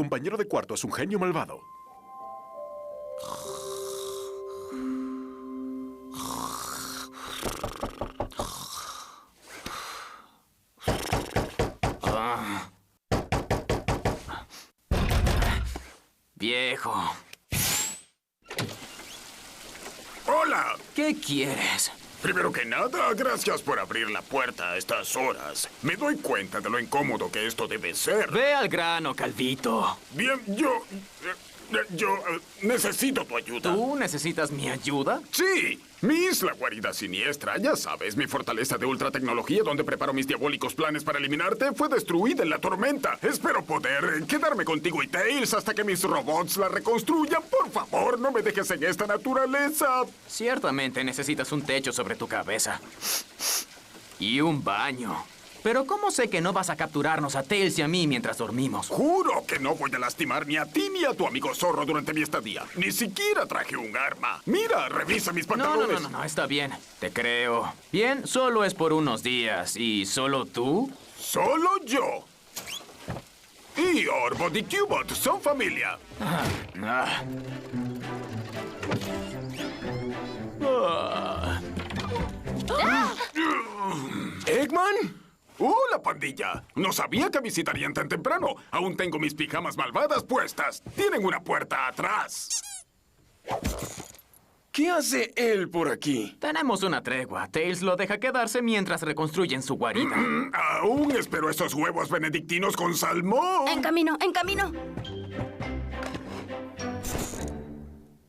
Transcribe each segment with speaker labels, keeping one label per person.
Speaker 1: Compañero de cuarto es un genio malvado.
Speaker 2: Viejo.
Speaker 3: ¡Hola!
Speaker 2: ¿Qué quieres?
Speaker 3: Primero que nada, gracias por abrir la puerta a estas horas. Me doy cuenta de lo incómodo que esto debe ser.
Speaker 2: Ve al grano, Calvito.
Speaker 3: Bien, yo necesito tu ayuda.
Speaker 2: ¿Tú necesitas mi ayuda?
Speaker 3: Sí, mi isla guarida siniestra, ya sabes, mi fortaleza de ultratecnología donde preparo mis diabólicos planes para eliminarte fue destruida en la tormenta. Espero poder quedarme contigo y Tails hasta que mis robots la reconstruyan. Por favor, no me dejes en esta naturaleza.
Speaker 2: Ciertamente necesitas un techo sobre tu cabeza. Y un baño. Pero ¿cómo sé que no vas a capturarnos a Tails y a mí mientras dormimos?
Speaker 3: Juro que no voy a lastimar ni a ti ni a tu amigo zorro durante mi estadía. Ni siquiera traje un arma. Mira, revisa mis pantalones.
Speaker 2: No, está bien. Te creo. Bien, solo es por unos días. ¿Y solo tú?
Speaker 3: Solo yo. Y Orbot y Cubot son familia. ¿Eggman? ¡Hola, pandilla! No sabía que visitarían tan temprano. Aún tengo mis pijamas malvadas puestas. Tienen una puerta atrás.
Speaker 4: ¿Qué hace él por aquí?
Speaker 2: Tenemos una tregua. Tails lo deja quedarse mientras reconstruyen su guarida.
Speaker 3: Aún espero esos huevos benedictinos con salmón.
Speaker 5: En camino, en camino.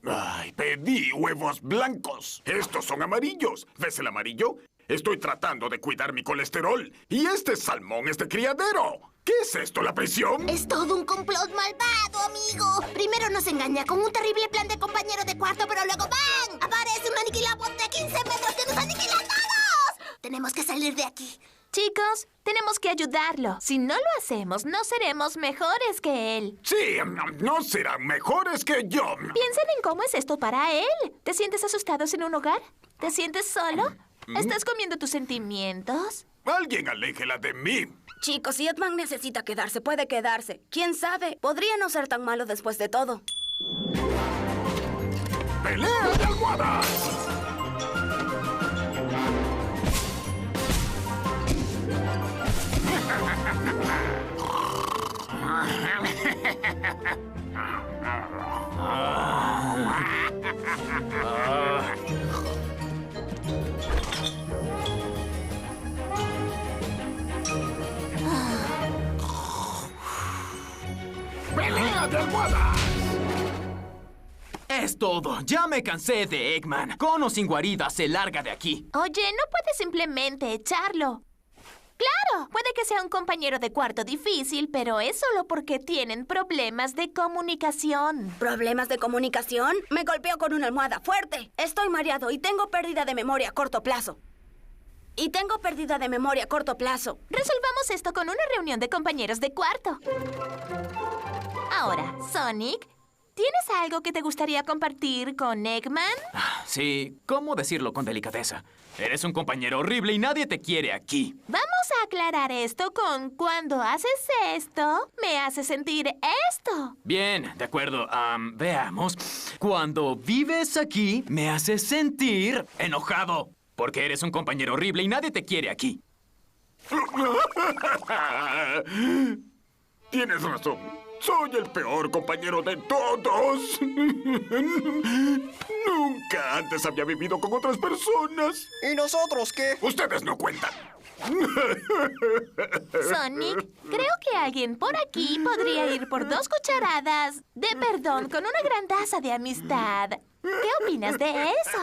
Speaker 3: Ay, pedí huevos blancos. Estos son amarillos. ¿Ves el amarillo? Estoy tratando de cuidar mi colesterol. Y este salmón es de criadero. ¿Qué es esto, la prisión?
Speaker 5: Es todo un complot malvado, amigo. Primero nos engaña con un terrible plan de compañero de cuarto, pero luego ¡bang! Aparece un aniquilabot de 15 metros que nos aniquila a todos. Tenemos que salir de aquí.
Speaker 6: Chicos, tenemos que ayudarlo. Si no lo hacemos, no seremos mejores que él.
Speaker 3: Sí, no serán mejores que yo.
Speaker 6: Piensen en cómo es esto para él. ¿Te sientes asustado sin un hogar? ¿Te sientes solo? ¿Estás comiendo tus sentimientos?
Speaker 3: Alguien aléjela de mí.
Speaker 5: Chicos, si Eggman necesita quedarse, puede quedarse. ¿Quién sabe? Podría no ser tan malo después de todo.
Speaker 3: ¡Pelea de almohadas! ¡Pelea de almohadas!
Speaker 2: Es todo. Ya me cansé de Eggman. Con o sin guarida, se larga de aquí.
Speaker 6: Oye, no puedes simplemente echarlo. Claro, puede que sea un compañero de cuarto difícil, pero es solo porque tienen problemas de comunicación.
Speaker 5: ¿Problemas de comunicación? Me golpeó con una almohada fuerte. Estoy mareado y tengo pérdida de memoria a corto plazo.
Speaker 6: Resolvamos esto con una reunión de compañeros de cuarto. Ahora, Sonic, ¿tienes algo que te gustaría compartir con Eggman?
Speaker 2: Sí, ¿cómo decirlo con delicadeza? Eres un compañero horrible y nadie te quiere aquí.
Speaker 6: Vamos a aclarar esto con cuando haces esto, me hace sentir esto.
Speaker 2: Bien, de acuerdo. Veamos. Cuando vives aquí, me haces sentir enojado. Porque eres un compañero horrible y nadie te quiere aquí.
Speaker 3: Tienes razón. Soy el peor compañero de todos. Nunca antes había vivido con otras personas.
Speaker 4: ¿Y nosotros qué?
Speaker 3: Ustedes no cuentan.
Speaker 6: Sonic, creo que alguien por aquí podría ir por 2 cucharadas de perdón con una gran taza de amistad. ¿Qué opinas de eso?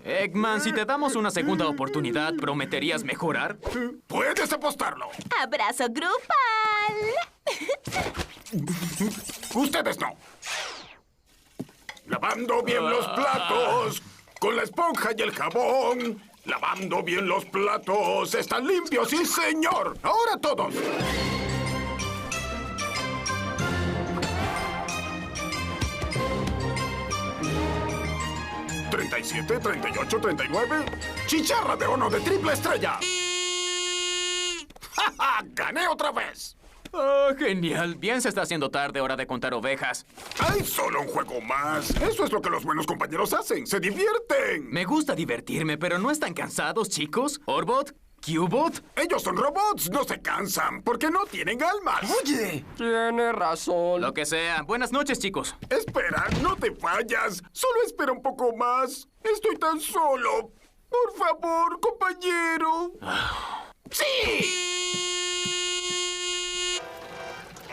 Speaker 2: Eggman, si te damos una segunda oportunidad, ¿prometerías mejorar?
Speaker 3: Puedes apostarlo.
Speaker 6: ¡Abrazo grupal!
Speaker 3: Ustedes no. Lavando bien los platos. Con la esponja y el jabón. Lavando bien los platos. Están limpios, sí, señor. Ahora todos. 37, 38, 39. ¡Chicharra de oro de triple estrella! ¡Ja, ja! ¡Gané otra vez!
Speaker 2: Oh, genial. Bien se está haciendo tarde, hora de contar ovejas.
Speaker 3: ¡Hay solo un juego más! Eso es lo que los buenos compañeros hacen. ¡Se divierten!
Speaker 2: Me gusta divertirme, pero ¿no están cansados, chicos? ¿Orbot? ¿Cubot?
Speaker 3: Ellos son robots, no se cansan, porque no tienen almas.
Speaker 4: Oye, tiene razón.
Speaker 2: Lo que sea. Buenas noches, chicos.
Speaker 3: Espera, no te vayas. Solo espera un poco más. Estoy tan solo. Por favor, compañero. ¡Sí!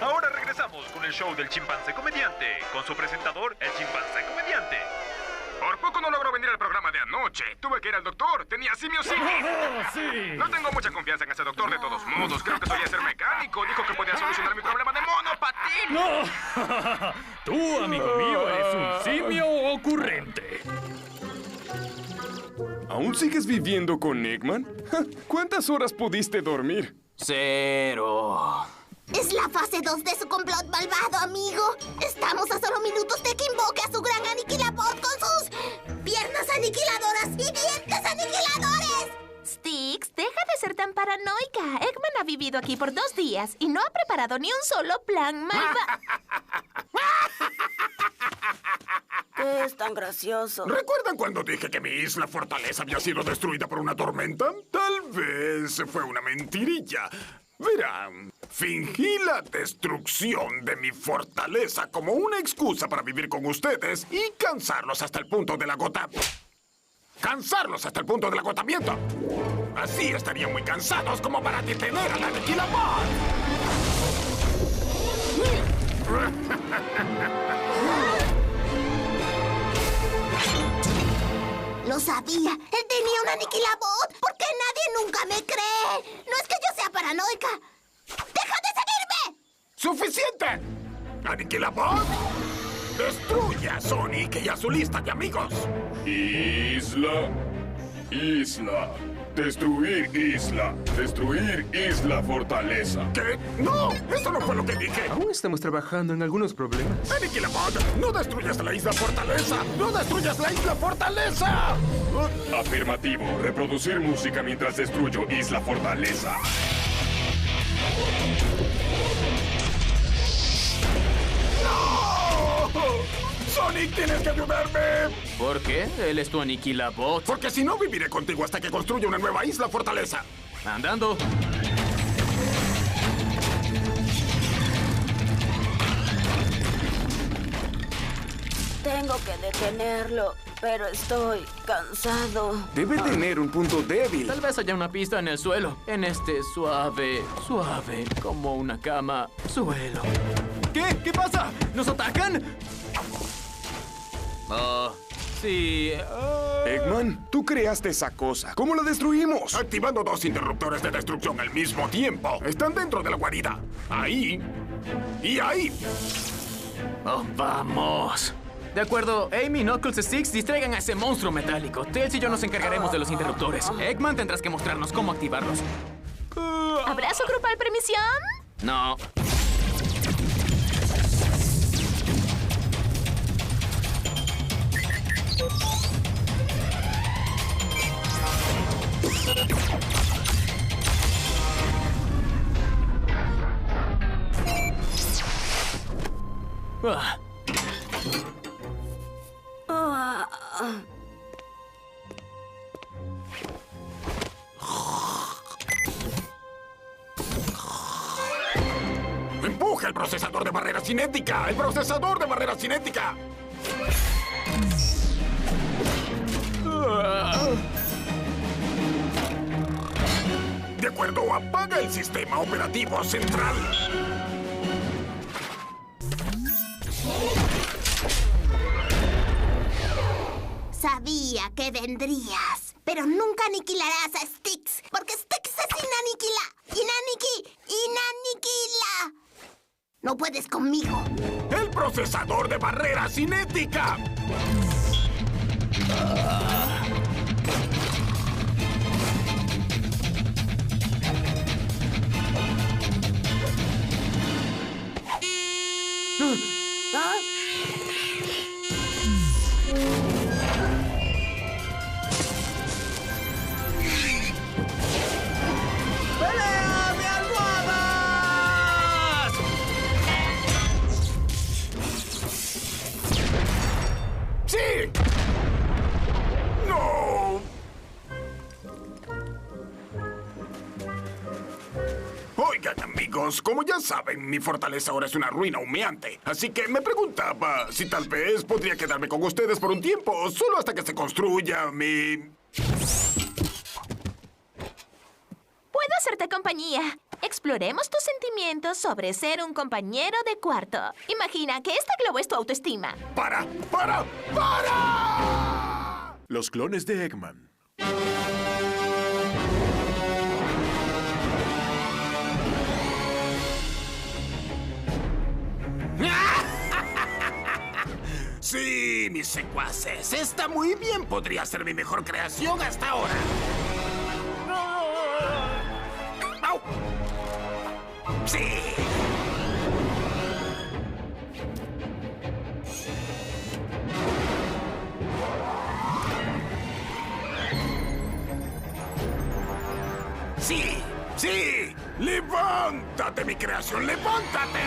Speaker 7: Ahora regresamos con el show del chimpancé comediante, con su presentador, el chimpancé comediante.
Speaker 3: Por poco no logró venir al programa de anoche. Tuve que ir al doctor. Tenía simiositis. No tengo mucha confianza en ese doctor de todos modos. Creo que solía ser mecánico. Dijo que podía solucionar mi problema de monopatín.
Speaker 7: ¡No! Tú, amigo mío, eres un simio ocurrente.
Speaker 4: ¿Aún sigues viviendo con Eggman? ¿Cuántas horas pudiste dormir?
Speaker 2: 0.
Speaker 5: Es la fase 2 de su complot malvado, amigo. Estamos a solo minutos de que invoque a su gran aniquilabot con sus piernas aniquiladoras y dientes aniquiladores.
Speaker 6: Styx, deja de ser tan paranoica. Eggman ha vivido aquí por 2 días y no ha preparado ni un solo plan malvado.
Speaker 8: ¿Qué es tan gracioso?
Speaker 3: ¿Recuerdan cuando dije que mi isla fortaleza había sido destruida por una tormenta? Tal vez fue una mentirilla. Verán, fingí la destrucción de mi fortaleza como una excusa para vivir con ustedes y cansarlos hasta el punto del ¡cansarlos hasta el punto del agotamiento! Así estarían muy cansados como para detener al aniquilador.
Speaker 5: Lo sabía. Él tenía un aniquilabot. ¿Por qué nadie nunca me cree? No es que yo sea paranoica. ¡Deja de seguirme!
Speaker 3: ¡Suficiente! ¡Aniquilabot! ¡Destruye a Sonic y a su lista de amigos!
Speaker 9: Isla. Destruir isla fortaleza.
Speaker 3: ¿Qué? ¡No! ¡Eso no fue lo que dije!
Speaker 4: Aún estamos trabajando en algunos problemas.
Speaker 3: ¡Aniquilabot! ¡No destruyas la isla fortaleza! ¡No destruyas la isla fortaleza!
Speaker 9: Afirmativo. Reproducir música mientras destruyo isla fortaleza.
Speaker 3: ¡Sonic, tienes que ayudarme!
Speaker 2: ¿Por qué? Él es tu aniquilabot.
Speaker 3: Porque si no, viviré contigo hasta que construya una nueva isla fortaleza.
Speaker 2: Andando.
Speaker 8: Tengo que detenerlo, pero estoy cansado.
Speaker 4: Debe tener un punto débil.
Speaker 2: Tal vez haya una pista en el suelo. En este suave, como una cama, suelo. ¿Qué? ¿Qué pasa? ¿Nos atacan? Oh, sí.
Speaker 4: Eggman, tú creaste esa cosa. ¿Cómo la destruimos?
Speaker 3: Activando 2 interruptores de destrucción al mismo tiempo. Están dentro de la guarida. Ahí. Y ahí.
Speaker 2: Oh, vamos. De acuerdo, Amy, Knuckles y Styx distraigan a ese monstruo metálico. Tails y yo nos encargaremos de los interruptores. Eggman, tendrás que mostrarnos cómo activarlos.
Speaker 6: ¿Abrazo grupal permisión?
Speaker 2: No. Ah.
Speaker 3: ¡Empuja el procesador de barrera cinética! ¡El procesador de barrera cinética! De acuerdo, apaga el sistema operativo central.
Speaker 5: Sabía que vendrías, pero nunca aniquilarás a Styx, porque Styx es inaniquila. No puedes conmigo.
Speaker 3: ¡El procesador de barrera cinética! amigos, como ya saben, mi fortaleza ahora es una ruina humeante. Así que me preguntaba si tal vez podría quedarme con ustedes por un tiempo, solo hasta que se construya mi...
Speaker 6: Puedo hacerte compañía. Exploremos tus sentimientos sobre ser un compañero de cuarto. Imagina que este globo es tu autoestima.
Speaker 3: ¡Para!
Speaker 1: Los clones de Eggman.
Speaker 3: Sí, mis secuaces, está muy bien. Podría ser mi mejor creación hasta ahora. ¡Au! ¡Sí! ¡Sí! ¡Sí! ¡Levántate, mi creación! ¡Levántate!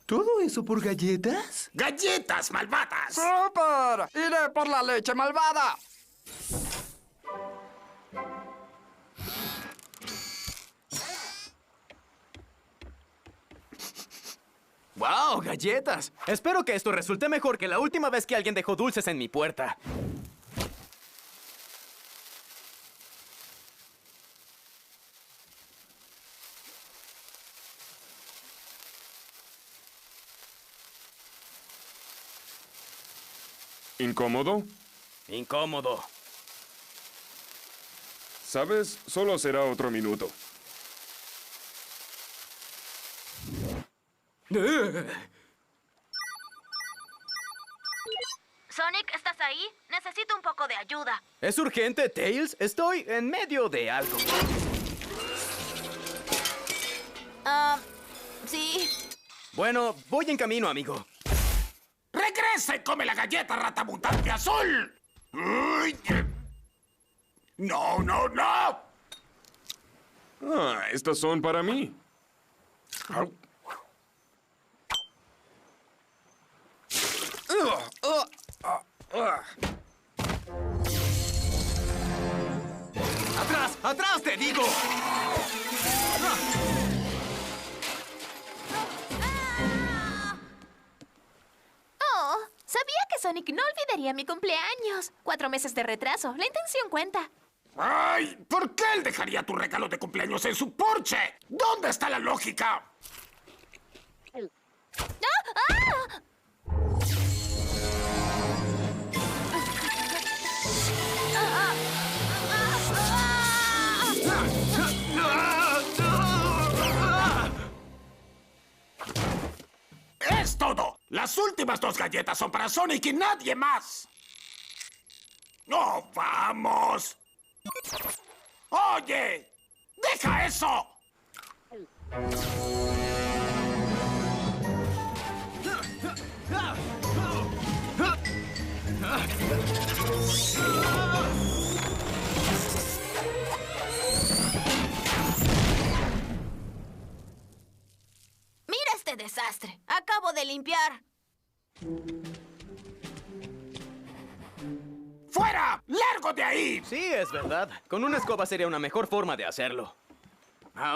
Speaker 2: ¿Todo eso por galletas?
Speaker 3: ¡Galletas malvadas!
Speaker 10: ¡Súper! ¡Iré por la leche malvada!
Speaker 2: ¡Wow! ¡Galletas! Espero que esto resulte mejor que la última vez que alguien dejó dulces en mi puerta.
Speaker 4: ¿Incómodo?
Speaker 2: Incómodo.
Speaker 4: ¿Sabes? Solo será otro minuto.
Speaker 8: Sonic, ¿estás ahí? Necesito un poco de ayuda.
Speaker 2: ¿Es urgente, Tails? Estoy en medio de algo.
Speaker 8: Sí.
Speaker 2: Bueno, voy en camino, amigo.
Speaker 3: ¡Regresa y come la galleta, rata mutante azul! ¡Uy! ¡No, no, no!
Speaker 4: Ah, estas son para mí.
Speaker 2: ¡Atrás! ¡Atrás, te digo!
Speaker 6: Oh, sabía que Sonic no olvidaría mi cumpleaños. 4 meses de retraso. La intención cuenta.
Speaker 3: ¡Ay! ¿Por qué él dejaría tu regalo de cumpleaños en su porche? ¿Dónde está la lógica? ¡Es todo! Las últimas 2 galletas son para Sonic y nadie más. ¡No, vamos! ¡Oye! ¡Deja eso!
Speaker 8: Mira este desastre. Acabo de limpiar.
Speaker 3: ¡Fuera! ¡Largo de ahí!
Speaker 2: Sí, es verdad. Con una escoba sería una mejor forma de hacerlo.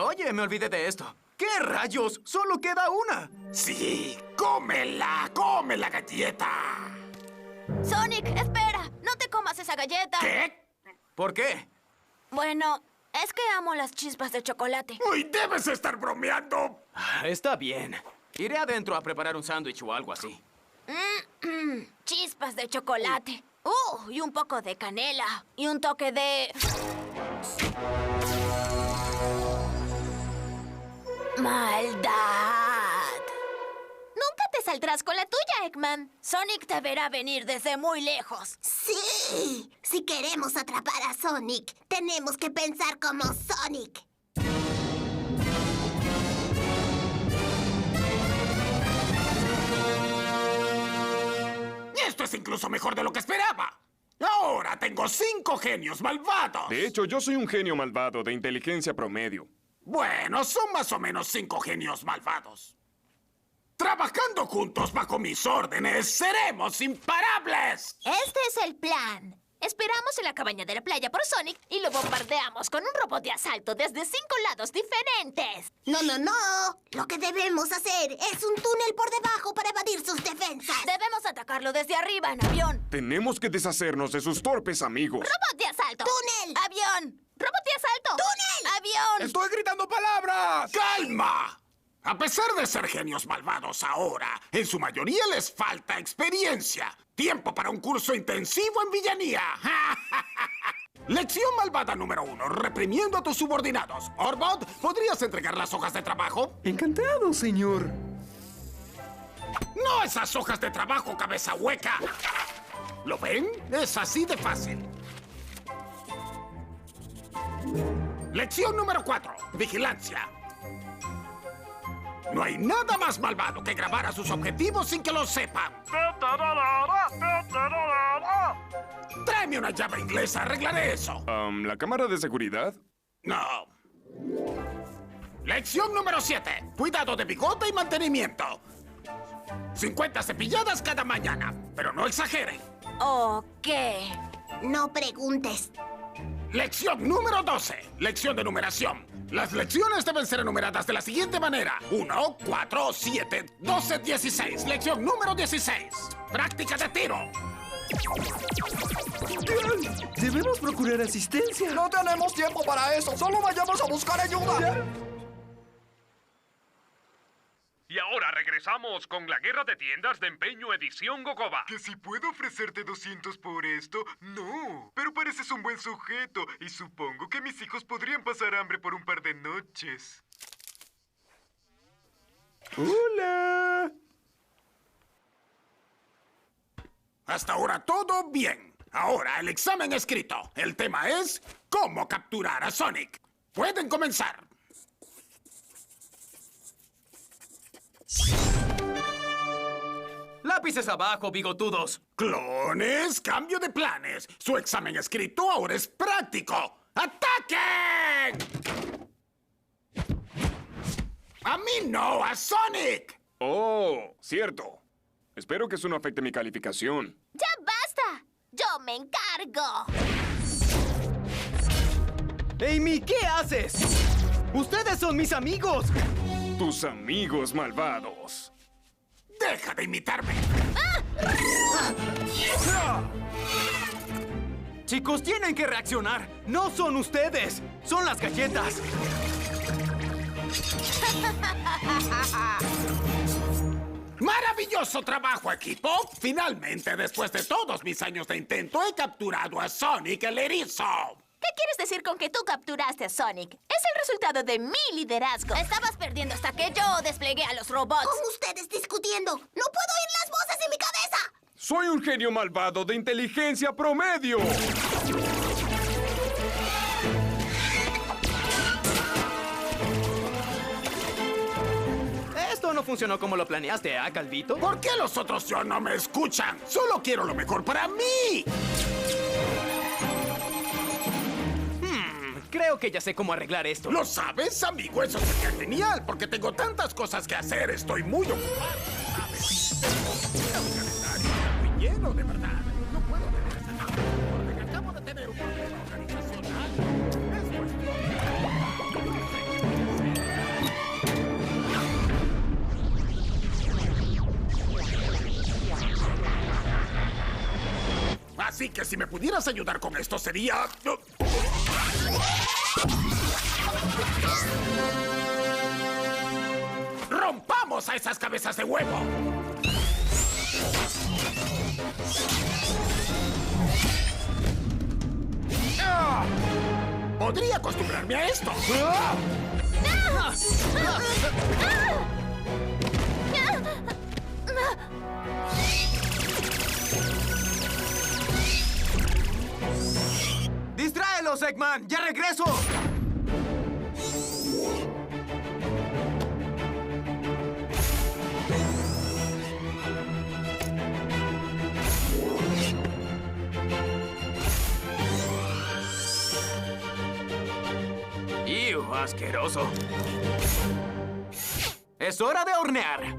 Speaker 2: Oye, me olvidé de esto. ¿Qué rayos? ¡Solo queda una!
Speaker 3: ¡Sí! ¡Cómela! ¡Come la galleta!
Speaker 8: Sonic, espera. No te comas esa galleta.
Speaker 3: ¿Qué?
Speaker 2: ¿Por qué?
Speaker 8: Bueno, es que amo las chispas de chocolate.
Speaker 3: ¡Uy, debes estar bromeando!
Speaker 2: Está bien. Iré adentro a preparar un sándwich o algo así.
Speaker 8: Chispas de chocolate. Y un poco de canela. Y un toque de... ¡maldad!
Speaker 6: Nunca te saldrás con la tuya, Eggman.
Speaker 8: Sonic te verá venir desde muy lejos.
Speaker 5: Sí. Si queremos atrapar a Sonic, tenemos que pensar como Sonic.
Speaker 3: Esto es incluso mejor de lo que esperaba. Ahora tengo 5 genios malvados.
Speaker 4: De hecho, yo soy un genio malvado de inteligencia promedio.
Speaker 3: Bueno, son más o menos 5 genios malvados. Trabajando juntos bajo mis órdenes, seremos imparables.
Speaker 6: Este es el plan. Esperamos en la cabaña de la playa por Sonic y lo bombardeamos con un robot de asalto desde 5 lados diferentes.
Speaker 5: No. Lo que debemos hacer es un túnel por debajo para evadir sus defensas.
Speaker 8: Debemos atacarlo desde arriba en avión.
Speaker 4: Tenemos que deshacernos de sus torpes amigos.
Speaker 6: ¡Robot de asalto!
Speaker 5: ¡Túnel!
Speaker 8: ¡Avión!
Speaker 6: ¡Robot de asalto!
Speaker 5: ¡Túnel!
Speaker 8: ¡Avión!
Speaker 10: ¡Estoy gritando palabras!
Speaker 3: ¡Calma! A pesar de ser genios malvados ahora, en su mayoría les falta experiencia. Tiempo para un curso intensivo en villanía. Lección malvada número 1. Reprimiendo a tus subordinados. Orbot, ¿podrías entregar las hojas de trabajo?
Speaker 11: Encantado, señor.
Speaker 3: ¡No esas hojas de trabajo, cabeza hueca! ¿Lo ven? Es así de fácil. Lección número 4. Vigilancia. No hay nada más malvado que grabar a sus objetivos sin que lo sepan. Tráeme una llave inglesa, arreglaré eso.
Speaker 4: ¿La cámara de seguridad?
Speaker 3: No. Lección número 7. Cuidado de bigote y mantenimiento. 50 cepilladas cada mañana, pero no exageren.
Speaker 8: Ok.
Speaker 5: No preguntes.
Speaker 3: Lección número 12. Lección de numeración. Las lecciones deben ser enumeradas de la siguiente manera. 1, 4, 7, 12, 16. Lección número 16. Práctica de tiro.
Speaker 11: Debemos procurar asistencia.
Speaker 10: No tenemos tiempo para eso. Solo vayamos a buscar ayuda.
Speaker 7: Y ahora regresamos con la guerra de tiendas de empeño edición Gocoba.
Speaker 12: ¿Que si puedo ofrecerte 200 por esto? No, pero pareces un buen sujeto y supongo que mis hijos podrían pasar hambre por un par de noches.
Speaker 4: ¡Hola!
Speaker 3: Hasta ahora todo bien. Ahora el examen escrito. El tema es ¿cómo capturar a Sonic? Pueden comenzar.
Speaker 2: Lápices abajo, bigotudos.
Speaker 3: Clones, cambio de planes. Su examen escrito ahora es práctico. ¡Ataquen! ¡A mí no, a Sonic!
Speaker 4: Oh, cierto. Espero que eso no afecte mi calificación.
Speaker 6: ¡Ya basta! ¡Yo me encargo!
Speaker 11: Amy, ¿qué haces? ¡Ustedes son mis amigos!
Speaker 4: Tus amigos malvados.
Speaker 3: ¡Deja de imitarme!
Speaker 11: Chicos, tienen que reaccionar. No son ustedes, son las galletas.
Speaker 3: ¡Maravilloso trabajo, equipo! Finalmente, después de todos mis años de intento, he capturado a Sonic el erizo.
Speaker 6: ¿Qué quieres decir con que tú capturaste a Sonic? Es el resultado de mi liderazgo.
Speaker 8: Estabas perdiendo hasta que yo desplegué a los robots.
Speaker 5: Con ustedes discutiendo. ¡No puedo oír las voces en mi cabeza!
Speaker 4: Soy un genio malvado de inteligencia promedio.
Speaker 11: Esto no funcionó como lo planeaste, ¿ah, Calvito?
Speaker 3: ¿Por qué los otros yo no me escuchan? Solo quiero lo mejor para mí.
Speaker 11: Creo que ya sé cómo arreglar esto.
Speaker 3: ¿Lo sabes, amigo? Eso sería genial, porque tengo tantas cosas que hacer. Estoy muy ocupado, ¿sabes? Un calendario muy lleno, de verdad. No puedo tener esa nada, porque acabo de tener un problema organizacional. Es cuestión. Así que si me pudieras ayudar con esto sería... ¡Rompamos a esas cabezas de huevo! Podría acostumbrarme a esto.
Speaker 11: ¡Distráelos, Eggman! ¡Ya regreso!
Speaker 2: asqueroso. Es hora de hornear.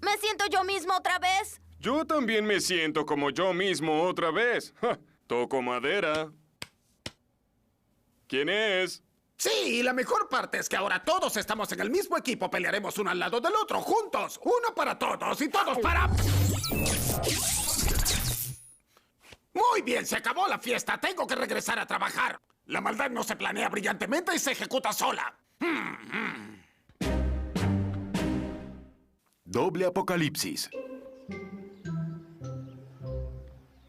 Speaker 8: ¿Me siento yo mismo otra vez?
Speaker 4: Yo también me siento como yo mismo otra vez. ¡Ja! Toco madera. ¿Quién es?
Speaker 3: Sí, la mejor parte es que ahora todos estamos en el mismo equipo. Pelearemos uno al lado del otro, juntos. Uno para todos y todos para... Muy bien, se acabó la fiesta. Tengo que regresar a trabajar. La maldad no se planea brillantemente y se ejecuta sola.
Speaker 1: Doble apocalipsis.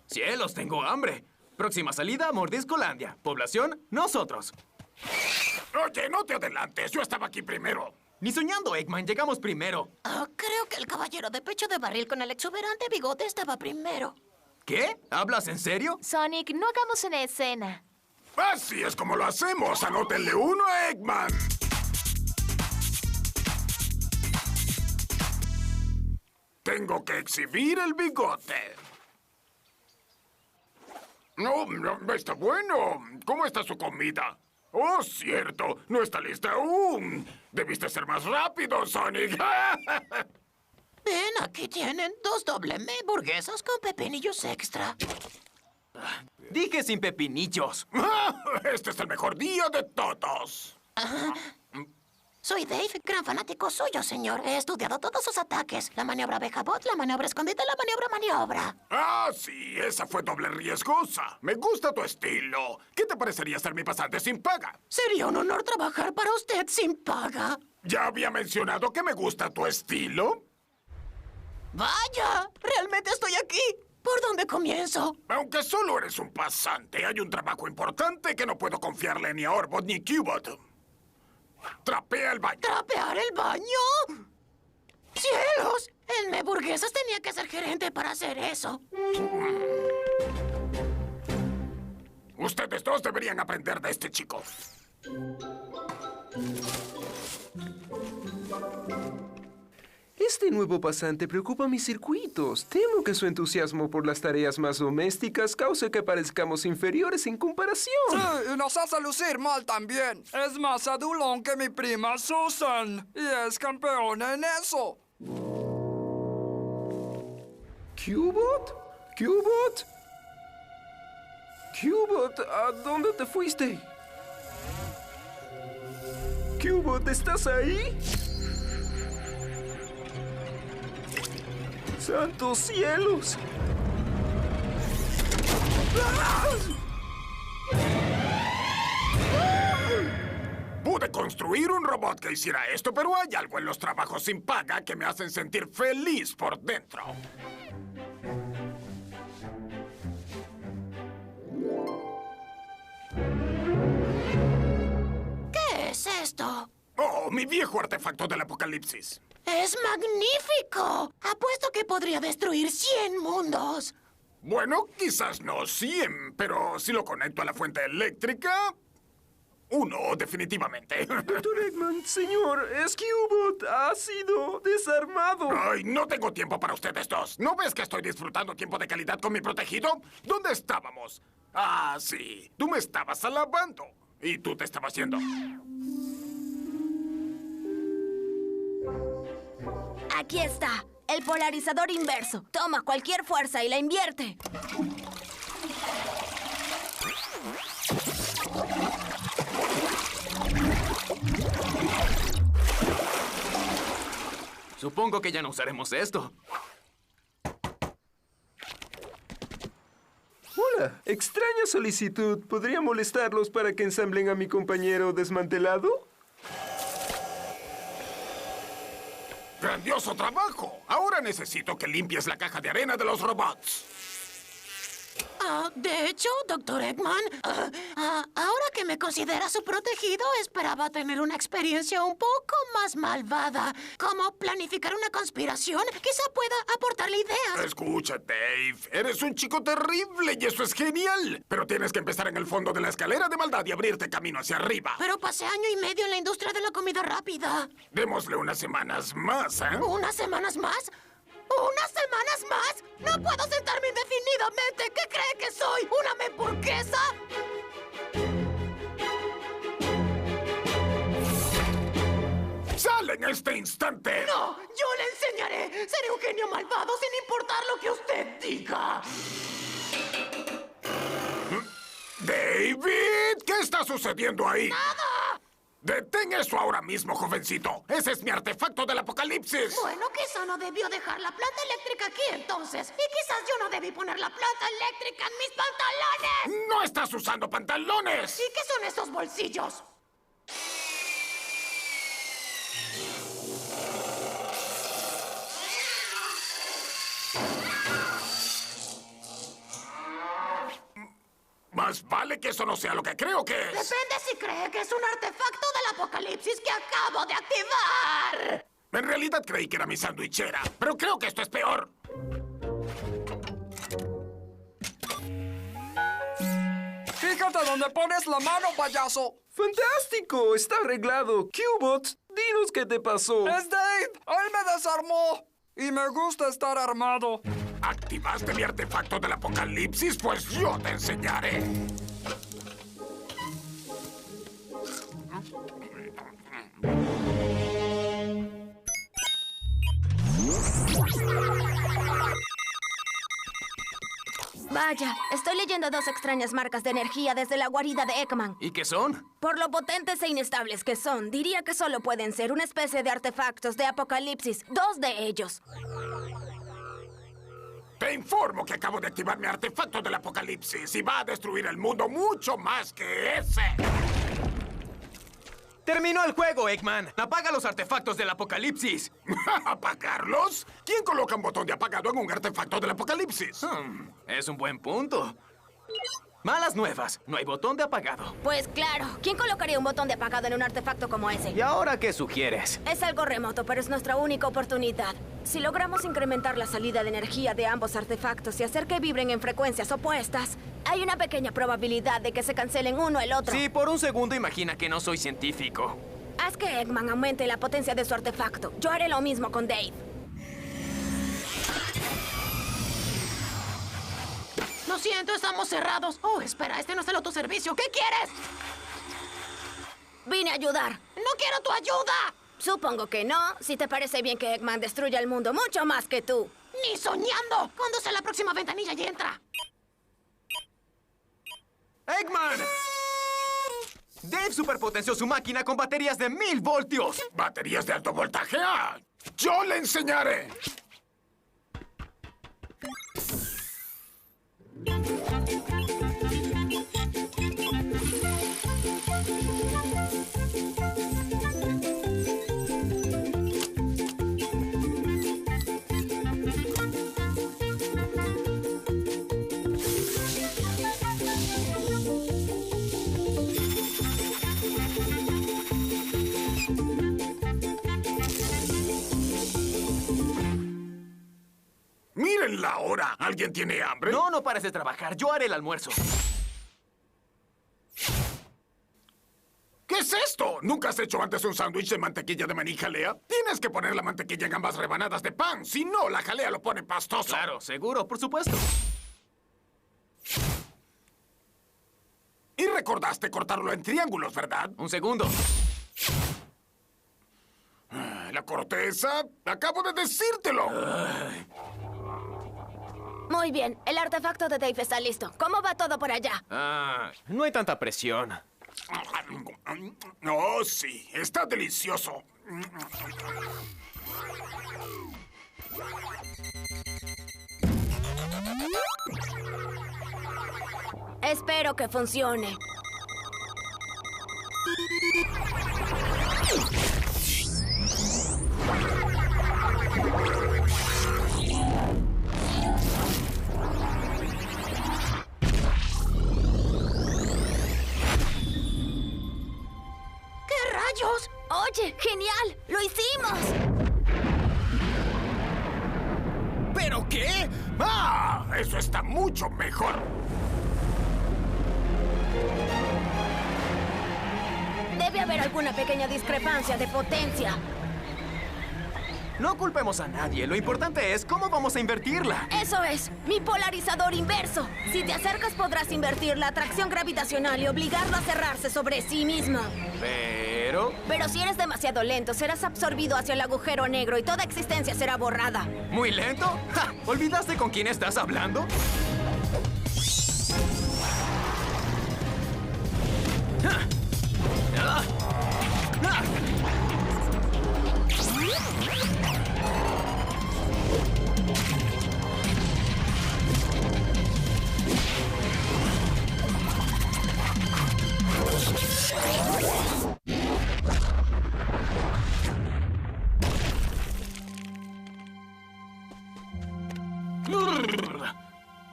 Speaker 2: ¡Cielos, tengo hambre! Próxima salida, Mordiscolandia. Población, nosotros.
Speaker 3: Oye, no te adelantes. Yo estaba aquí primero.
Speaker 2: Ni soñando, Eggman. Llegamos primero.
Speaker 8: Creo que el caballero de pecho de barril con el exuberante bigote estaba primero.
Speaker 2: ¿Qué? ¿Hablas en serio?
Speaker 6: Sonic, no hagamos una escena.
Speaker 3: Así es como lo hacemos. Anótenle uno a Eggman. Tengo que exhibir el bigote. No, está bueno. ¿Cómo está su comida? Oh, cierto. No está lista aún. Debiste ser más rápido, Sonic.
Speaker 8: Ven, aquí tienen 2 doble M burguesas con pepinillos extra.
Speaker 2: Dije sin pepinillos.
Speaker 3: Este es el mejor día de todos.
Speaker 8: Soy Dave, gran fanático suyo, señor. He estudiado todos sus ataques. La maniobra abeja bot, la maniobra escondite, la maniobra.
Speaker 3: Ah, sí, esa fue doble riesgosa. Me gusta tu estilo. ¿Qué te parecería ser mi pasante sin paga?
Speaker 8: Sería un honor trabajar para usted sin paga.
Speaker 3: ¿Ya había mencionado que me gusta tu estilo?
Speaker 8: ¡Vaya! ¡Realmente estoy aquí! ¿Por dónde comienzo?
Speaker 3: Aunque solo eres un pasante, hay un trabajo importante que no puedo confiarle ni a Orbot ni Cubot. ¡Trapea el baño!
Speaker 8: ¿Trapear el baño? ¡Cielos! El Me Burguesas tenía que ser gerente para hacer eso.
Speaker 3: Ustedes dos deberían aprender de este chico.
Speaker 13: Este nuevo pasante preocupa mis circuitos. Temo que su entusiasmo por las tareas más domésticas cause que parezcamos inferiores en comparación.
Speaker 10: Sí, y nos hace lucir mal también. Es más adulón que mi prima Susan. Y es campeona en eso.
Speaker 13: ¿Cubot? ¿Cubot? ¿Cubot? ¿A dónde te fuiste? ¿Cubot, estás ahí? ¡Santos cielos!
Speaker 3: Pude construir un robot que hiciera esto, pero hay algo en los trabajos sin paga que me hacen sentir feliz por dentro.
Speaker 8: ¿Qué es esto?
Speaker 3: Oh, mi viejo artefacto del apocalipsis.
Speaker 8: ¡Es magnífico! Apuesto que podría destruir 100 mundos.
Speaker 3: Bueno, quizás no 100, pero si lo conecto a la fuente eléctrica... 1, definitivamente.
Speaker 13: Dr. Eggman, señor, es Cubot. Ha sido desarmado.
Speaker 3: Ay, no tengo tiempo para ustedes dos. ¿No ves que estoy disfrutando tiempo de calidad con mi protegido? ¿Dónde estábamos? Ah, sí. Tú me estabas alabando. Y tú te estabas yendo.
Speaker 8: Aquí está, el polarizador inverso. Toma cualquier fuerza y la invierte.
Speaker 2: Supongo que ya no usaremos esto.
Speaker 13: Hola, extraña solicitud. ¿Podría molestarlos para que ensamblen a mi compañero desmantelado?
Speaker 3: ¡Grandioso trabajo! Ahora necesito que limpies la caja de arena de los robots.
Speaker 8: De hecho, Dr. Eggman, ahora que me considera su protegido, esperaba tener una experiencia un poco más malvada. Como planificar una conspiración, quizá pueda aportarle ideas.
Speaker 3: Escucha, Dave, eres un chico terrible y eso es genial. Pero tienes que empezar en el fondo de la escalera de maldad y abrirte camino hacia arriba.
Speaker 8: Pero pasé año y medio en la industria de la comida rápida.
Speaker 3: Démosle unas semanas más, ¿eh?
Speaker 8: ¿Unas semanas más? ¿Unas semanas más? ¡No puedo sentarme indefinidamente! ¿Qué cree que soy? ¿Una hamburguesa?
Speaker 3: ¡Sale en este instante!
Speaker 8: ¡No! ¡Yo le enseñaré! ¡Seré un genio malvado sin importar lo que usted diga!
Speaker 3: ¡David! ¿Qué está sucediendo ahí?
Speaker 8: ¡Nada!
Speaker 3: ¡Detén eso ahora mismo, jovencito! ¡Ese es mi artefacto del apocalipsis!
Speaker 8: Bueno, quizá no debió dejar la planta eléctrica aquí entonces. Y quizás yo no debí poner la planta eléctrica en mis pantalones.
Speaker 3: ¡No estás usando pantalones!
Speaker 8: ¿Y qué son esos bolsillos?
Speaker 3: Más vale que eso no sea lo que creo que es.
Speaker 8: Depende si cree que es un artefacto del apocalipsis que acabo de activar.
Speaker 3: En realidad creí que era mi sandwichera, pero creo que esto es peor.
Speaker 10: Fíjate dónde pones la mano, payaso.
Speaker 13: ¡Fantástico! Está arreglado. Cubot, dinos qué te pasó.
Speaker 10: ¡Es Dave! ¡Él me desarmó! Y me gusta estar armado.
Speaker 3: ¿Activaste mi artefacto del apocalipsis? Pues yo te enseñaré.
Speaker 14: Vaya, estoy leyendo 2 extrañas marcas de energía desde la guarida de Eggman.
Speaker 2: ¿Y qué son?
Speaker 14: Por lo potentes e inestables que son, diría que solo pueden ser una especie de artefactos de apocalipsis. 2 de ellos.
Speaker 3: Te informo que acabo de activar mi artefacto del apocalipsis y va a destruir el mundo mucho más que ese.
Speaker 11: ¡Terminó el juego, Eggman! ¡Apaga los artefactos del apocalipsis!
Speaker 3: ¿Apagarlos? ¿Quién coloca un botón de apagado en un artefacto del apocalipsis?
Speaker 2: Es un buen punto.
Speaker 11: Malas nuevas. No hay botón de apagado.
Speaker 14: Pues claro, ¿quién colocaría un botón de apagado en un artefacto como ese?
Speaker 11: ¿Y ahora qué sugieres?
Speaker 14: Es algo remoto, pero es nuestra única oportunidad. Si logramos incrementar la salida de energía de ambos artefactos y hacer que vibren en frecuencias opuestas, hay una pequeña probabilidad de que se cancelen uno el otro.
Speaker 11: Sí, por un segundo imagina que no soy científico.
Speaker 14: Haz que Eggman aumente la potencia de su artefacto. Yo haré lo mismo con Dave.
Speaker 8: Lo siento, estamos cerrados. Oh, espera, este no es el autoservicio. ¿Qué quieres?
Speaker 14: Vine a ayudar.
Speaker 8: ¡No quiero tu ayuda!
Speaker 14: Supongo que no, si te parece bien que Eggman destruya el mundo mucho más que tú.
Speaker 8: ¡Ni soñando! ¿Cuándo sea la próxima ventanilla y entra?
Speaker 11: ¡Eggman! Dave superpotenció su máquina con baterías de 1000 voltios.
Speaker 3: ¿Baterías de alto voltaje? ¡Ah! ¡Yo le enseñaré! ¡Miren la hora! ¿Alguien tiene hambre?
Speaker 11: No, no pares de trabajar. Yo haré el almuerzo.
Speaker 3: ¿Qué es esto? ¿Nunca has hecho antes un sándwich de mantequilla de maní jalea? Tienes que poner la mantequilla en ambas rebanadas de pan. Si no, la jalea lo pone pastoso.
Speaker 11: Claro, seguro, por supuesto.
Speaker 3: Y recordaste cortarlo en triángulos, ¿verdad?
Speaker 11: Un segundo.
Speaker 3: La corteza. Acabo de decírtelo.
Speaker 14: Muy bien, el artefacto de Dave está listo. ¿Cómo va todo por allá?
Speaker 11: No hay tanta presión.
Speaker 3: Oh, sí. Está delicioso.
Speaker 14: Espero que funcione.
Speaker 8: ellos!
Speaker 14: ¡Oye, genial! ¡Lo hicimos!
Speaker 3: ¿Pero qué? ¡Ah! Eso está mucho mejor.
Speaker 14: Debe haber alguna pequeña discrepancia de potencia.
Speaker 11: No culpemos a nadie. Lo importante es cómo vamos a invertirla.
Speaker 14: Eso es, mi polarizador inverso. Si te acercas podrás invertir la atracción gravitacional y obligarlo a cerrarse sobre sí mismo. Pero si eres demasiado lento, serás absorbido hacia el agujero negro y toda existencia será borrada.
Speaker 11: ¿Muy lento? ¡Ja! ¿Olvidaste con quién estás hablando?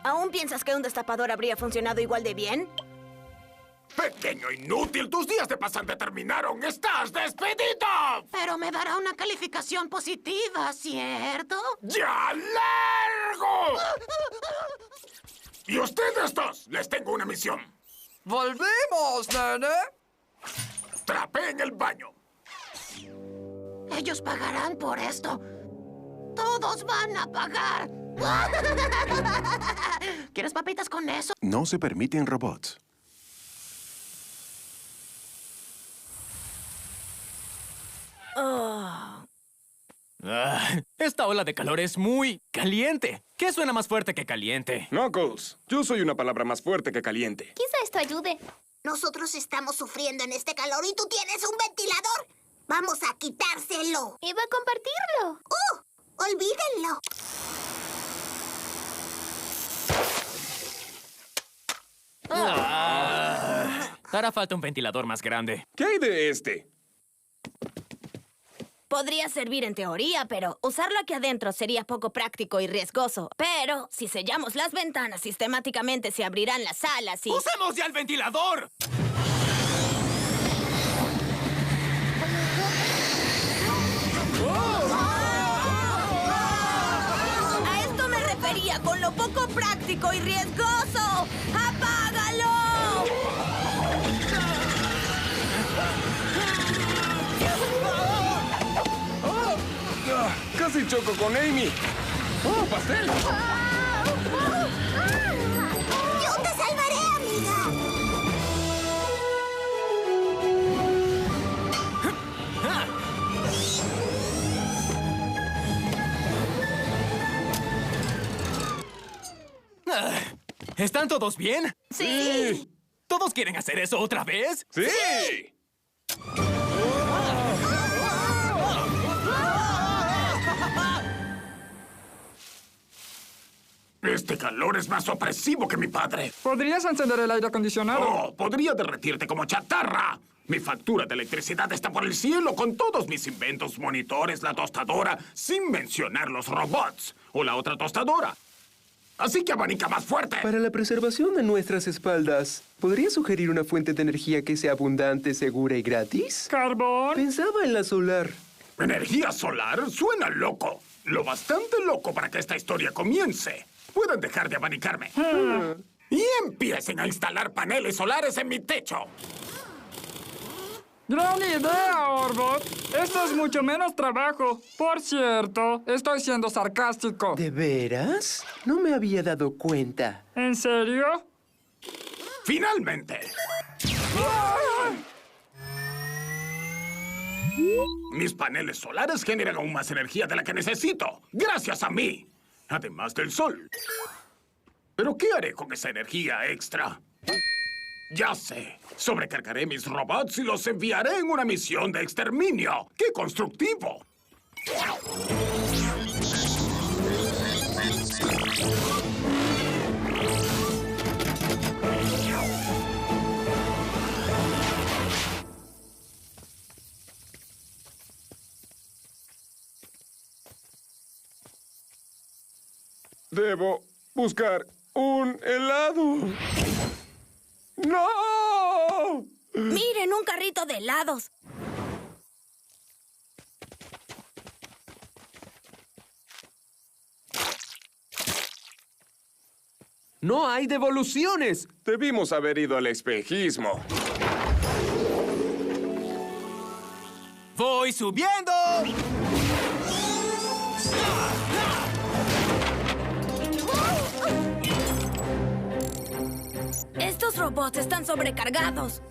Speaker 14: ¿Aún piensas que un destapador habría funcionado igual de bien?
Speaker 3: ¡Pequeño inútil! ¡Tus días de pasante terminaron! ¡Estás despedido!
Speaker 8: Pero me dará una calificación positiva, ¿cierto?
Speaker 3: ¡Ya largo! Y ustedes dos, les tengo una misión.
Speaker 10: ¡Volvimos, nene!
Speaker 3: Trapé en el baño.
Speaker 8: Ellos pagarán por esto. Todos van a pagar. ¿Quieres papitas con eso?
Speaker 1: No se permiten robots.
Speaker 2: Esta ola de calor es muy caliente. ¿Qué suena más fuerte que caliente?
Speaker 4: Knuckles, yo soy una palabra más fuerte que caliente.
Speaker 5: Quizá esto ayude. Nosotros estamos sufriendo en este calor y tú tienes un ventilador. Vamos a quitárselo.
Speaker 6: Iba a compartirlo.
Speaker 5: Olvídenlo.
Speaker 2: Hará falta un ventilador más grande.
Speaker 4: ¿Qué hay de este?
Speaker 14: Podría servir en teoría, pero usarlo aquí adentro sería poco práctico y riesgoso. Pero si sellamos las ventanas sistemáticamente, se abrirán las alas y...
Speaker 2: ¡Usemos ya el ventilador!
Speaker 14: A esto me refería con lo poco práctico y riesgoso. ¡Apágalo!
Speaker 4: Casi choco con Amy. ¡Oh, pastel!
Speaker 5: ¡Yo te salvaré, amiga!
Speaker 2: ¿Están todos bien?
Speaker 14: Sí.
Speaker 2: ¿Todos quieren hacer eso otra vez?
Speaker 4: ¡Sí!
Speaker 3: Este calor es más opresivo que mi padre.
Speaker 10: ¿Podrías encender el aire acondicionado?
Speaker 3: ¡Oh! Podría derretirte como chatarra. Mi factura de electricidad está por el cielo con todos mis inventos, monitores, la tostadora, sin mencionar los robots o la otra tostadora. Así que abanica más fuerte.
Speaker 13: Para la preservación de nuestras espaldas, ¿podría sugerir una fuente de energía que sea abundante, segura y gratis?
Speaker 10: ¿Carbón?
Speaker 13: Pensaba en la solar.
Speaker 3: ¿Energía solar? Suena loco. Lo bastante loco para que esta historia comience. Pueden dejar de abanicarme. Y empiecen a instalar paneles solares en mi techo.
Speaker 10: ¡Gran idea, Orbot! Esto es mucho menos trabajo. Por cierto, estoy siendo sarcástico.
Speaker 13: ¿De veras? No me había dado cuenta.
Speaker 10: ¿En serio?
Speaker 3: ¡Finalmente! Mis paneles solares generan aún más energía de la que necesito, gracias a mí, además del sol. ¿Pero qué haré con esa energía extra? Ya sé, sobrecargaré mis robots y los enviaré en una misión de exterminio. ¡Qué constructivo!
Speaker 4: Debo buscar un helado. ¡No!
Speaker 14: ¡Miren, un carrito de helados!
Speaker 13: ¡No hay devoluciones!
Speaker 4: Debimos haber ido al espejismo.
Speaker 2: ¡Voy subiendo!
Speaker 14: Estos robots están sobrecargados.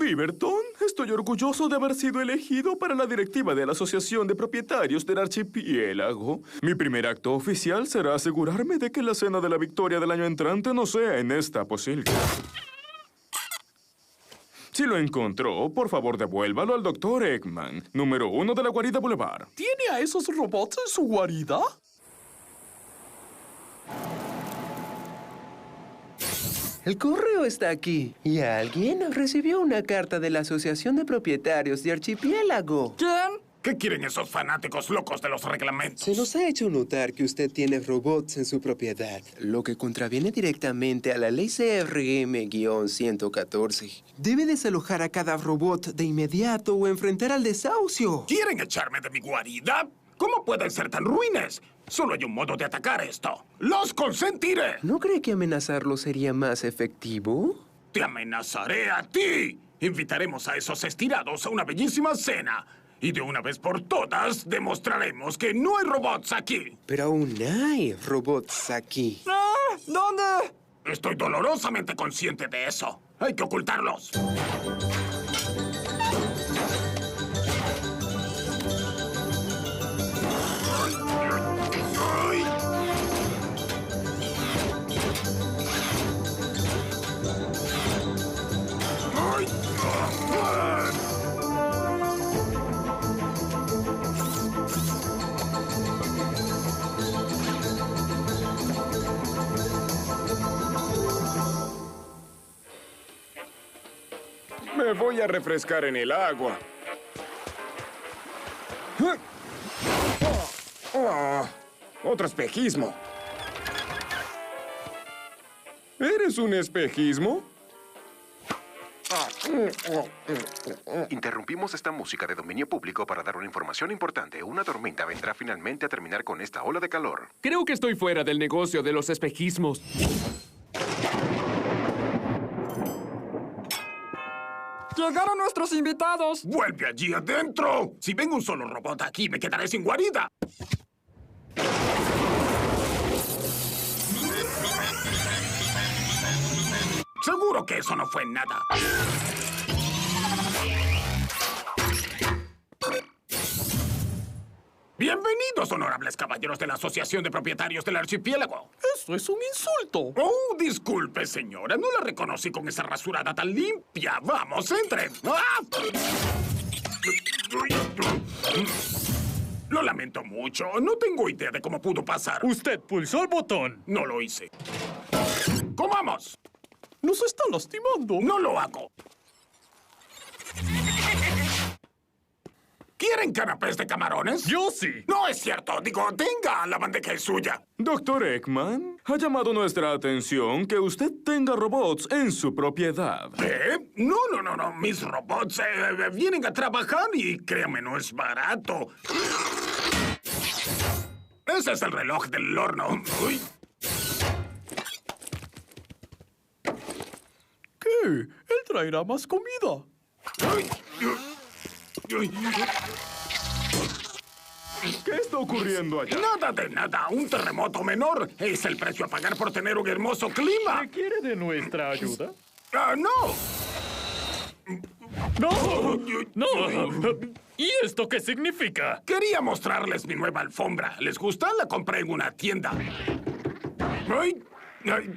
Speaker 15: Beaverton, estoy orgulloso de haber sido elegido para la directiva de la Asociación de Propietarios del Archipiélago. Mi primer acto oficial será asegurarme de que la cena de la victoria del año entrante no sea en esta posilga. Si lo encontró, por favor devuélvalo al Dr. Eggman, número 1 de la guarida Boulevard.
Speaker 10: ¿Tiene a esos robots en su guarida?
Speaker 13: El correo está aquí. Y alguien recibió una carta de la Asociación de Propietarios de Archipiélago.
Speaker 10: ¿Quién?
Speaker 3: ¿Qué quieren esos fanáticos locos de los reglamentos?
Speaker 13: Se nos ha hecho notar que usted tiene robots en su propiedad, lo que contraviene directamente a la ley CRM-114. Debe desalojar a cada robot de inmediato o enfrentar al desahucio.
Speaker 3: ¿Quieren echarme de mi guarida? ¿Cómo pueden ser tan ruines? Solo hay un modo de atacar esto. ¡Los consentiré!
Speaker 13: ¿No cree que amenazarlo sería más efectivo?
Speaker 3: ¡Te amenazaré a ti! Invitaremos a esos estirados a una bellísima cena. Y de una vez por todas, demostraremos que no hay robots aquí.
Speaker 13: Pero aún hay robots aquí.
Speaker 10: ¿Dónde?
Speaker 3: Estoy dolorosamente consciente de eso. Hay que ocultarlos.
Speaker 4: Me voy a refrescar en el agua. Otro espejismo. ¿Eres un espejismo?
Speaker 1: Interrumpimos esta música de dominio público para dar una información importante. Una tormenta vendrá finalmente a terminar con esta ola de calor.
Speaker 16: Creo que estoy fuera del negocio de los espejismos.
Speaker 10: ¡Llegaron nuestros invitados!
Speaker 3: ¡Vuelve allí adentro! Si vengo un solo robot aquí, me quedaré sin guarida. Seguro que eso no fue nada. Bienvenidos, honorables caballeros de la Asociación de Propietarios del Archipiélago.
Speaker 10: ¡Eso es un insulto!
Speaker 3: Oh, disculpe, señora. No la reconocí con esa rasurada tan limpia. ¡Vamos, entren! ¡Ah! Lo lamento mucho. No tengo idea de cómo pudo pasar.
Speaker 10: Usted pulsó el botón.
Speaker 3: No lo hice. ¡Comamos!
Speaker 10: ¡Nos está lastimando!
Speaker 3: ¡No lo hago! ¿Quieren canapés de camarones?
Speaker 10: ¡Yo sí!
Speaker 3: No es cierto. Digo, tenga, la bandeja es suya.
Speaker 15: Dr. Eggman, ha llamado nuestra atención que usted tenga robots en su propiedad.
Speaker 3: ¿Qué? No. Mis robots vienen a trabajar y créame, no es barato. Ese es el reloj del horno. Uy.
Speaker 10: ¿Qué? Él traerá más comida.
Speaker 15: ¿Qué está ocurriendo allá?
Speaker 3: Nada de nada. Un terremoto menor. Es el precio a pagar por tener un hermoso clima.
Speaker 10: ¿Quiere de nuestra ayuda?
Speaker 3: ¡No!
Speaker 10: ¡No! ¿Y esto qué significa?
Speaker 3: Quería mostrarles mi nueva alfombra. ¿Les gusta? La compré en una tienda. ¡Ay!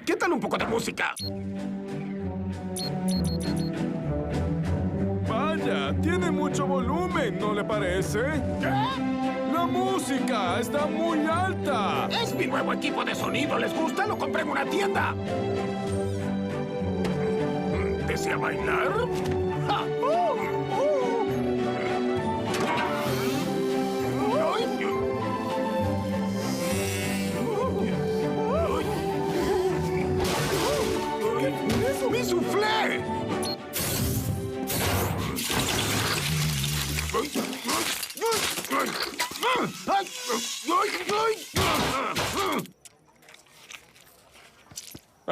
Speaker 3: ¿Qué tal un poco de música?
Speaker 15: Vaya, tiene mucho volumen, ¿no le parece? ¡La música está muy alta!
Speaker 3: Es mi nuevo equipo de sonido. ¿Les gusta? Lo compré en una tienda. ¿Desea bailar? ¡Ja! ¡Mi soufflé!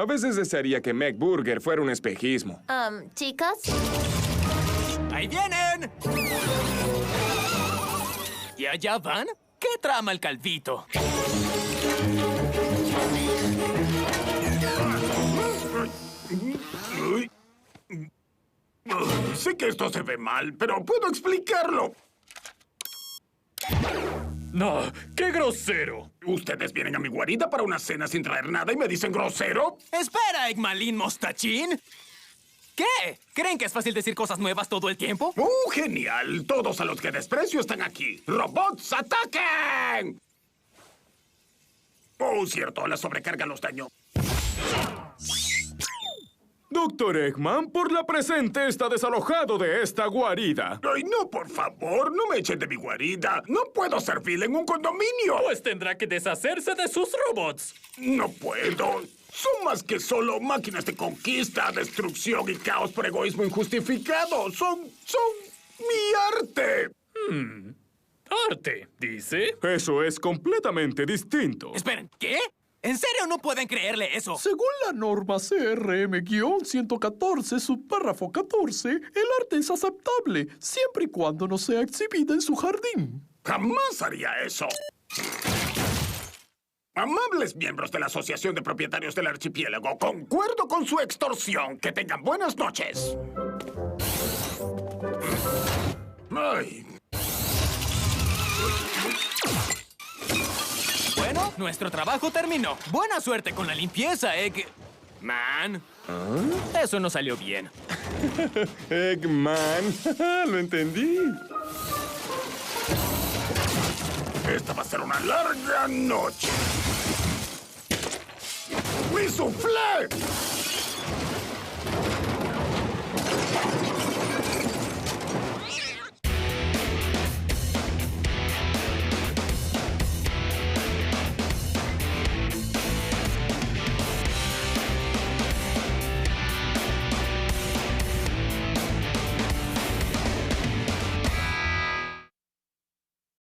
Speaker 4: A veces desearía que McBurger fuera un espejismo.
Speaker 6: Chicos.
Speaker 2: ¡Ahí vienen! ¿Y allá van? ¿Qué trama el calvito?
Speaker 3: Sé que esto se ve mal, pero puedo explicarlo.
Speaker 16: ¡No! ¡Qué grosero!
Speaker 3: ¿Ustedes vienen a mi guarida para una cena sin traer nada y me dicen grosero?
Speaker 2: ¡Espera, Eggmalin Mostachín! ¿Qué? ¿Creen que es fácil decir cosas nuevas todo el tiempo?
Speaker 3: ¡Genial! Todos a los que desprecio están aquí. ¡Robots, ataquen! Cierto, la sobrecarga los dañó.
Speaker 15: Doctor Eggman, por la presente está desalojado de esta guarida.
Speaker 3: ¡Ay, no, por favor! ¡No me echen de mi guarida! ¡No puedo servir en un condominio!
Speaker 16: Pues tendrá que deshacerse de sus robots.
Speaker 3: ¡No puedo! Son más que solo máquinas de conquista, destrucción y caos por egoísmo injustificado. Son mi arte.
Speaker 16: ¿Arte, dice?
Speaker 15: Eso es completamente distinto.
Speaker 2: Esperen, ¿qué? ¿En serio no pueden creerle eso?
Speaker 17: Según la norma CRM-114, subpárrafo 14, el arte es aceptable, siempre y cuando no sea exhibida en su jardín.
Speaker 3: ¡Jamás haría eso! Amables miembros de la Asociación de Propietarios del Archipiélago, concuerdo con su extorsión. Que tengan buenas noches. Ay.
Speaker 2: Bueno, nuestro trabajo terminó. Buena suerte con la limpieza, Eggman. Eso no salió bien.
Speaker 4: Eggman, lo entendí.
Speaker 3: Esta va a ser una larga noche. ¡Mi soufflé!